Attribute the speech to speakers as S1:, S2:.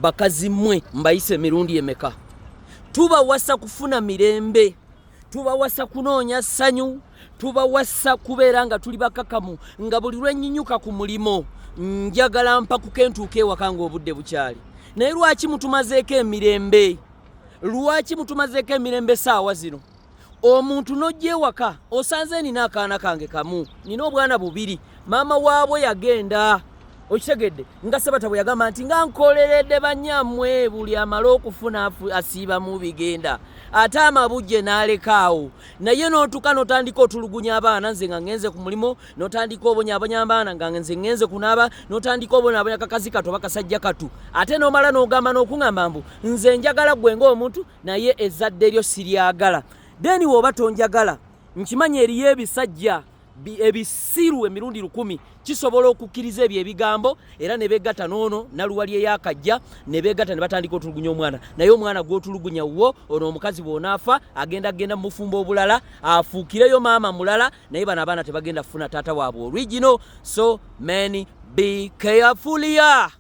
S1: bakazi mmwe mbayise mirundi emeka tubawasa kufuna mirembe tubawasa kunoonya ssanyu tubawasa kubeera nga tuli bakakamu nga buli lwenyinyuka ku mulimo njagala mpa kukentuuka ewaka ng'obudde bukyali naye lwaki mutumazeeko emirembe saawa zino omuntu n'ojja ewaka osanze nina akaana kange kamu nina obwana bubiri maama waabwe yagenda okitegedde nga Sabata bwe yagamba nti nga nkoleredde banyammwe buli amala okufuna asiiba mu bigenda ate amabujje n'alekaawo naye n'otuka n'otandika otulugunya abaana nze nga ngenze ku mulimo n'otandika obonyaabonya abaana nga nze ngenze kunaaba n'otandika obonyaabonya kakazi katu oba kasajja katu ate n'omala n'ogamba n'okuŋŋamba mbu nze njagala gwe ng'omuntu naye ezzadde lyo siryagala deni woba tonjagala nkimanya eriyo ebisajja ebisiru emirundi 10 kisobola okukkiriza ebyo ebigambo era ne begatta noono naluwali eyakajja ne begatta ne batandika otulugunya omwana naye omwana gw'otulugunya wo ono omukazi bw'onaafa agenda mu bufumbo obulala afuukireyo maama mulala naye bano abaana tebagenda kufuna taata waabwe original so many be careful ya